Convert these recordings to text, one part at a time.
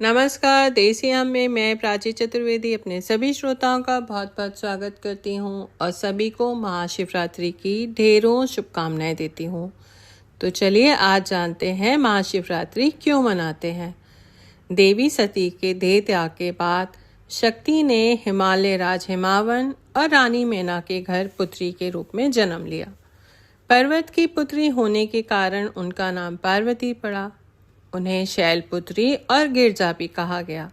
नमस्कार। देसी हम में मैं प्राची चतुर्वेदी अपने सभी श्रोताओं का बहुत बहुत स्वागत करती हूँ और सभी को महाशिवरात्रि की ढेरों शुभकामनाएं देती हूँ। तो चलिए आज जानते हैं महाशिवरात्रि क्यों मनाते हैं। देवी सती के देह त्याग के बाद शक्ति ने हिमालय राज हिमावन और रानी मेना के घर पुत्री के रूप में जन्म लिया। पर्वत की पुत्री होने के कारण उनका नाम पार्वती पड़ा। उन्हें शैलपुत्री और गिरजा भी कहा गया।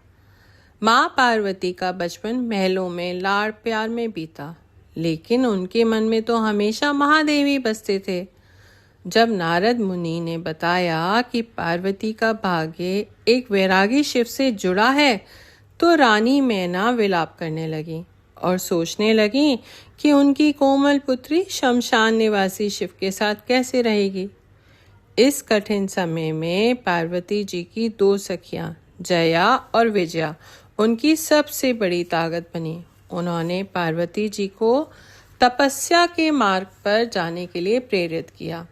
माँ पार्वती का बचपन महलों में लाड़ प्यार में बीता, लेकिन उनके मन में तो हमेशा महादेव ही बसते थे। जब नारद मुनि ने बताया कि पार्वती का भाग्य एक वैरागी शिव से जुड़ा है, तो रानी मैना विलाप करने लगी और सोचने लगी कि उनकी कोमल पुत्री शमशान निवासी शिव के साथ कैसे रहेगी। इस कठिन समय में पार्वती जी की दो सखियां जया और विजया उनकी सबसे बड़ी ताकत बनी। उन्होंने पार्वती जी को तपस्या के मार्ग पर जाने के लिए प्रेरित किया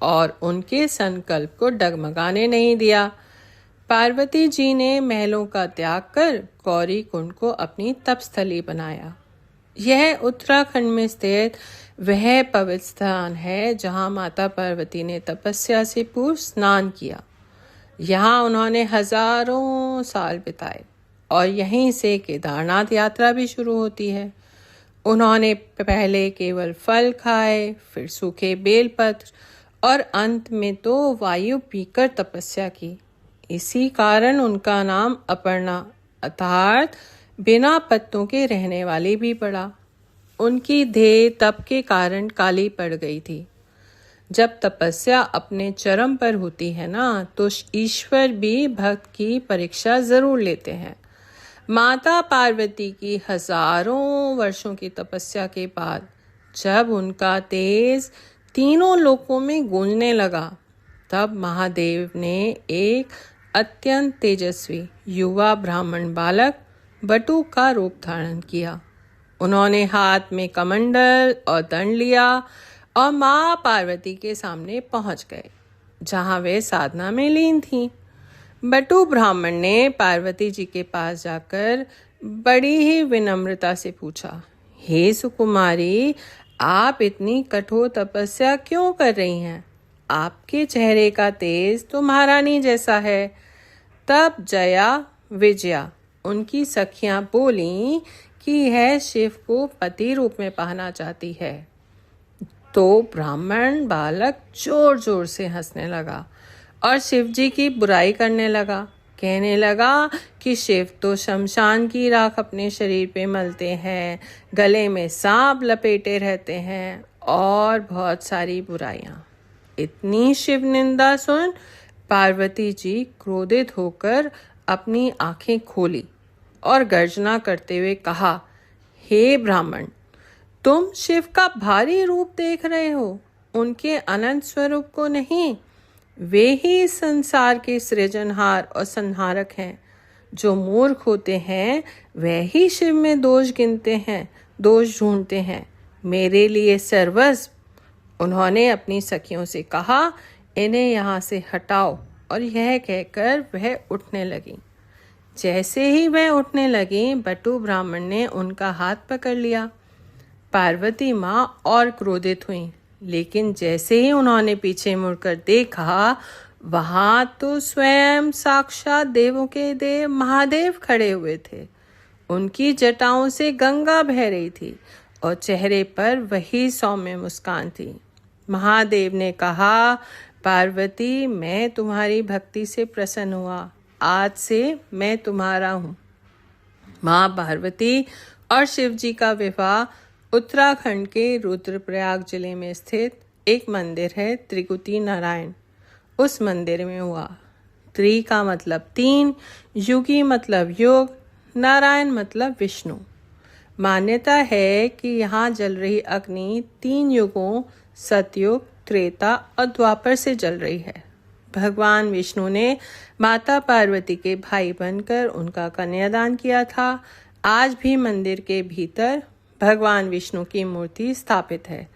और उनके संकल्प को डगमगाने नहीं दिया। पार्वती जी ने महलों का त्याग कर गौरी कुंड को अपनी तपस्थली बनाया। यह उत्तराखंड में स्थित वह पवित्र स्थान है जहाँ माता पार्वती ने तपस्या से पूर्व स्नान किया। यहाँ उन्होंने हजारों साल बिताए और यहीं से केदारनाथ यात्रा भी शुरू होती है। उन्होंने पहले केवल फल खाए, फिर सूखे बेलपत्र और अंत में तो वायु पीकर तपस्या की। इसी कारण उनका नाम अपर्णा अर्थात बिना पत्तों के रहने वाली भी पड़ा। उनकी देह तप के कारण काली पड़ गई थी। जब तपस्या अपने चरम पर होती है ना, तो ईश्वर भी भक्त की परीक्षा जरूर लेते हैं। माता पार्वती की हजारों वर्षों की तपस्या के बाद जब उनका तेज तीनों लोकों में गूंजने लगा, तब महादेव ने एक अत्यंत तेजस्वी युवा ब्राह्मण बालक बटु का रूप धारण किया। उन्होंने हाथ में कमंडल और दंड लिया और माँ पार्वती के सामने पहुंच गए, जहां वे साधना में लीन थीं। बटु ब्राह्मण ने पार्वती जी के पास जाकर बड़ी ही विनम्रता से पूछा, हे सुकुमारी, आप इतनी कठोर तपस्या क्यों कर रही हैं? आपके चेहरे का तेज तो महारानी जैसा है। तब जया विजया उनकी सखियां बोलीं कि यह शिव को पति रूप में पाना चाहती है। तो ब्राह्मण बालक जोर जोर से हंसने लगा और शिव जी की बुराई करने लगा। कहने लगा कि शिव तो शमशान की राख अपने शरीर पे मलते हैं, गले में सांप लपेटे रहते हैं और बहुत सारी बुराइयां। इतनी शिव निंदा सुन पार्वती जी क्रोधित होकर अपनी आंखें खोली और गर्जना करते हुए कहा, हे ब्राह्मण, तुम शिव का भारी रूप देख रहे हो, उनके अनंत स्वरूप को नहीं। वे ही संसार के सृजनहार और संहारक हैं। जो मूर्ख होते हैं वह ही शिव में दोष गिनते हैं, दोष ढूंढते हैं। मेरे लिए सर्वस्व। उन्होंने अपनी सखियों से कहा, इन्हें यहाँ से हटाओ, और यह कहकर वह उठने लगी। जैसे ही वह उठने लगी, बटु ब्राह्मण ने उनका हाथ पकड़ लिया। पार्वती माँ और क्रोधित हुई, लेकिन जैसे ही उन्होंने पीछे मुड़कर देखा, वहां तो स्वयं साक्षात देवों के देव महादेव खड़े हुए थे। उनकी जटाओं से गंगा बह रही थी और चेहरे पर वही सौम्य मुस्कान थी। महादेव ने कहा, पार्वती, मैं तुम्हारी भक्ति से प्रसन्न हुआ। आज से मैं तुम्हारा हूँ। माँ पार्वती और शिव जी का विवाह उत्तराखंड के रुद्रप्रयाग जिले में स्थित एक मंदिर है, त्रिकुटी नारायण, उस मंदिर में हुआ। त्रि का मतलब तीन, युगी मतलब योग, नारायण मतलब विष्णु। मान्यता है कि यहाँ जल रही अग्नि 3 युगों सतयुग, त्रेता और द्वापर से जल रही है। भगवान विष्णु ने माता पार्वती के भाई बनकर उनका कन्यादान किया था। आज भी मंदिर के भीतर भगवान विष्णु की मूर्ति स्थापित है।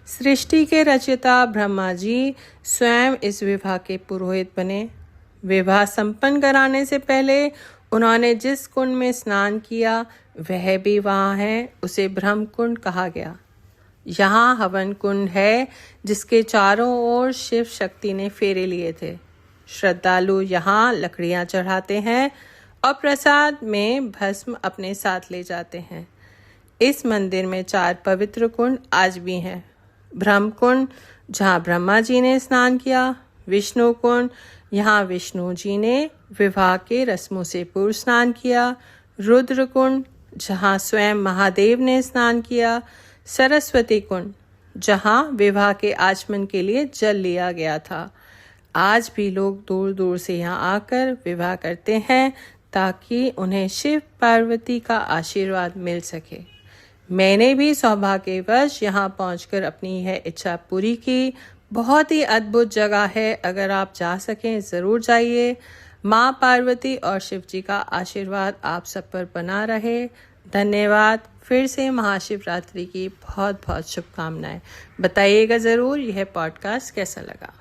सृष्टि के रचयिता ब्रह्मा जी स्वयं इस विवाह के पुरोहित बने। विवाह संपन्न कराने से पहले उन्होंने जिस कुंड में स्नान किया वह भी वहाँ है, उसे ब्रह्म कुंड कहा गया। यहाँ हवन कुंड है जिसके चारों ओर शिव शक्ति ने फेरे लिए थे। श्रद्धालु यहाँ लकड़ियाँ चढ़ाते हैं और प्रसाद में भस्म अपने साथ ले जाते हैं। इस मंदिर में 4 पवित्र कुंड आज भी हैं। ब्रह्म कुंड जहाँ ब्रह्मा जी ने स्नान किया, विष्णु कुंड यहाँ विष्णु जी ने विवाह के रस्मों से पूर्व स्नान किया, रुद्र कुंड जहाँ स्वयं महादेव ने स्नान किया, सरस्वती कुंड जहाँ विवाह के आचमन के लिए जल लिया गया था। आज भी लोग दूर दूर से यहाँ आकर विवाह करते हैं ताकि उन्हें शिव पार्वती का आशीर्वाद मिल सके। मैंने भी सौभाग्यवश यहाँ पहुंचकर अपनी यह इच्छा पूरी की। बहुत ही अद्भुत जगह है, अगर आप जा सकें ज़रूर जाइए। माँ पार्वती और शिव जी का आशीर्वाद आप सब पर बना रहे। धन्यवाद। फिर से महाशिवरात्रि की बहुत बहुत शुभकामनाएं। बताइएगा ज़रूर यह पॉडकास्ट कैसा लगा।